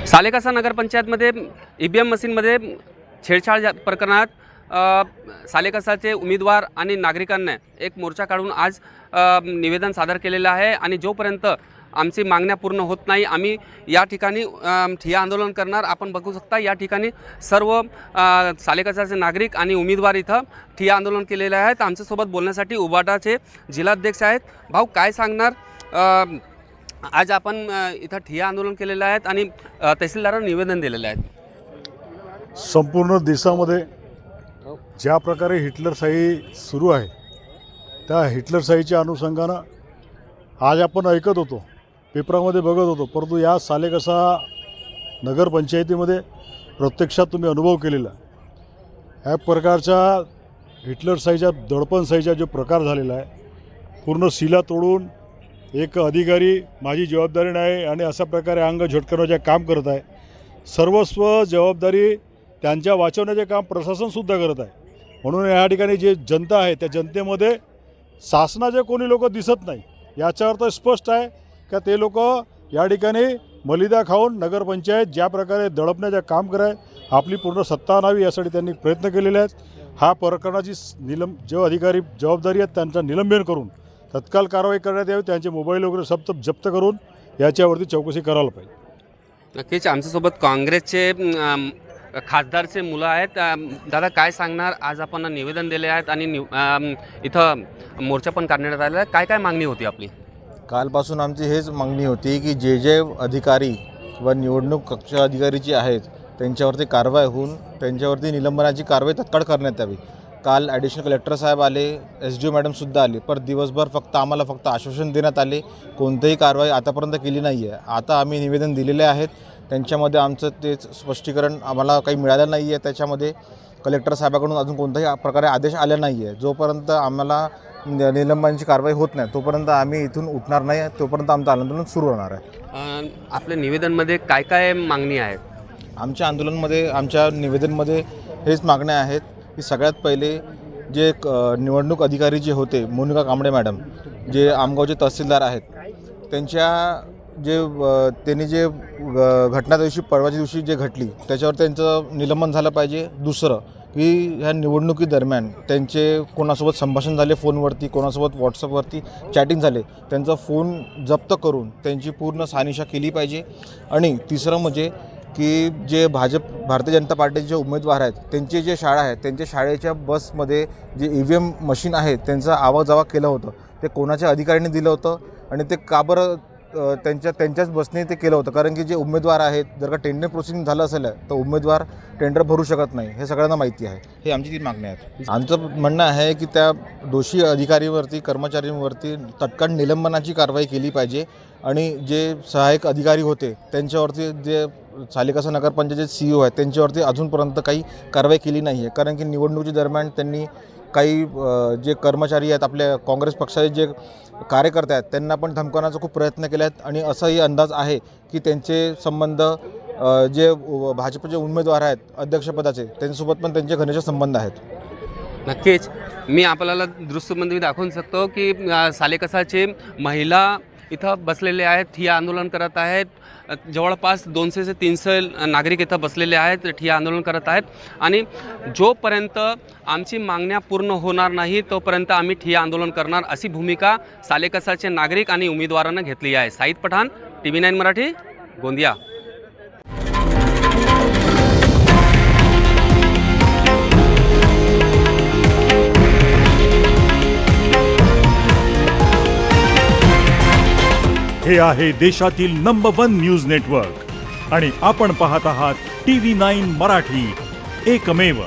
Salekasa नगरपंचायतमध्ये EVM मशीनमध्ये छेडछाड प्रकरणात सालेकसाचे उमेदवार आणि नागरिकांनी एक मोर्चा काढून आज निवेदन सादर केलेलं आहे आणि जोपर्यंत आमची मागण्या पूर्ण होत नाही आम्ही या ठिकाणी ठिय्या आंदोलन करणार। आपण बघू शकता या ठिकाणी सर्व सालेकसाचे नागरिक आणि उमेदवार इथं ठिय्या आंदोलन केलेले आहेत। आमच्यासोबत बोलण्यासाठी उबाटाचे जिल्हाध्यक्ष आहेत। भाऊ काय सांगणार? आज आपण इथं ठिय्या आंदोलन केलेलं आहे आणि तहसीलदारांना निवेदन दिलेलं आहे। संपूर्ण देशामध्ये ज्या प्रकारे हिटलरशाही सुरू आहे त्या हिटलरशाहीच्या अनुषंगानं आज आपण ऐकत होतो, पेपरामध्ये बघत होतो, परंतु या सालेकसा नगरपंचायतीमध्ये प्रत्यक्षात तुम्ही अनुभव केलेला ह्या प्रकारच्या हिटलरशाहीच्या दडपणशाहीचा जो प्रकार झालेला आहे, पूर्ण शिला तोडून एक अधिकारी माझी जबाबदारी नाही आणि अशा प्रकारे अंग झटकवण्याचे काम करत आहे। सर्वस्व जबाबदारी त्यांच्या वाचवण्याचे काम प्रशासनसुद्धा करत आहे। म्हणून या ठिकाणी जे जनता आहे त्या जनतेमध्ये शासनाचे कोणी लोक दिसत नाही। याचा अर्थ स्पष्ट आहे का ते लोक या ठिकाणी मलिदा खाऊन नगरपंचायत ज्या प्रकारे दडपण्याचे काम कराय आपली पूर्ण सत्ता आणावी यासाठी त्यांनी प्रयत्न केलेले आहेत। हा प्रकरणाची जो अधिकारी जबाबदारी आहेत त्यांचा निलंबन करून तत्काल कारवाई करण्यात यावी, त्यांचे मोबाईल वगैरे सब जप्त करून याच्यावरती चौकशी करायला पाहिजे। नक्कीच आमच्यासोबत काँग्रेसचे खासदारचे मुलं आहेत। दादा काय सांगणार? आज आपण निवेदन दिले आहेत आणि इथं मोर्चा पण काढण्यात आलेला आहे। काय काय मागणी होती आपली? कालपासून आमची हेच मागणी होती की जे अधिकारी व निवडणूक कक्ष अधिकारी जे आहेत त्यांच्यावरती कारवाई होऊन त्यांच्यावरती निलंबनाची कारवाई तत्काळ करण्यात यावी। काल ॲडिशनल कलेक्टर साहेब आले, SDO मॅडमसुद्धा आले, पर दिवसभर आम्हाला फक्त आश्वासन देण्यात आले, कोणतीही कारवाई आतापर्यंत केली नाही आहे। आता आम्ही निवेदन दिलेले आहेत, त्यांच्यामध्ये आमचं तेच स्पष्टीकरण आम्हाला काही मिळालं नाही आहे। त्याच्यामध्ये कलेक्टर साहेबाकडून अजून कोणत्याही प्रकारे आदेश आले नाही आहे। जोपर्यंत आम्हाला निलंबनाची कारवाई होत नाही तोपर्यंत आम्ही इथून उठणार नाही, तोपर्यंत आमचं आंदोलन सुरू राहणार आहे। आपल्या निवेदनमध्ये काय काय मागणी आहेत? आमच्या निवेदनमध्ये हेच मागण्या आहेत की सगळ्यात पहिले जे निवडणूक अधिकारी जे होते मोनिका कांबळे मॅडम, जे आमगावचे तहसीलदार आहेत, त्यांनी जे घटना दिवशी परवाच्या दिवशी जे घडली त्याच्यावर त्यांचं निलंबन झालं पाहिजे। दुसरं की ह्या निवडणुकीदरम्यान त्यांचे कोणासोबत संभाषण झाले फोनवरती, कोणासोबत व्हॉट्सअपवरती चॅटिंग झाले, त्यांचा फोन जप्त करून त्यांची पूर्ण शहानिशा केली पाहिजे। आणि तिसरं म्हणजे की जे भारतीय जनता पार्टीचे जे उमेदवार आहेत त्यांची जे शाळा आहे त्यांच्या शाळेच्या बसमध्ये जे EVM मशीन आहे त्यांचा आवाजावा केलं होतं, ते कोणाच्या अधिकाऱ्याने दिलं होतं आणि ते का बरं त्यांच्याच बसने ते केलं होतं? कारण की जे उमेदवार आहेत जर का टेंडर प्रोसिडिंग झालं असेल तर उमेदवार टेंडर भरू शकत नाही, हे सगळ्यांना माहिती आहे। हे आमची 3 मागण्या आहेत। आमचं म्हणणं आहे की त्या दोषी अधिकारीवरती कर्मचाऱ्यांवरती तत्काळ निलंबनाची कारवाई केली पाहिजे आणि जे सहाय्यक अधिकारी होते त्यांच्यावरती जे सालेकसा नगरपंचायतचे CEO आहेत त्यांच्यावरती अजूनपर्यंत काही कारवाई केली नाही आहे। कारण की निवडणुकी दरम्यान त्यांनी काही जे कर्मचारी आहेत आपल्या काँग्रेस पक्षाचे जे कार्यकर्ते आहेत त्यांना पण धमकावण्याचा खूप प्रयत्न केले आहेत आणि असाही अंदाज आहे की त्यांचे संबंध जे भाजपचे उमेदवार आहेत अध्यक्षपदाचे त्यांच्यासोबत पण त्यांचे घनिष्ठ संबंध आहेत। नक्कीच मी आपल्याला दृश्यमध्ये दाखवू शकतो की सालेकसाचे महिला इथं बसलेले आहेत, ठिय्या आंदोलन करत आहेत। जवळपास 200 ते 300 नागरिक इथं बसलेले आहेत, ठिय्या आंदोलन करत आहेत आणि जोपर्यंत आमची मागण्या पूर्ण होणार नाही तोपर्यंत आम्ही ठिय्या आंदोलन करणार अशी भूमिका सालेकसाचे नागरिक आणि उमेदवारांना घेतली आहे। साईद पठाण, TV9 मराठी, गोंदिया। हे आहे देशातील नंबर 1 न्यूज नेटवर्क आणि आपण पाहत आहात TV9 मराठी, एकमेव।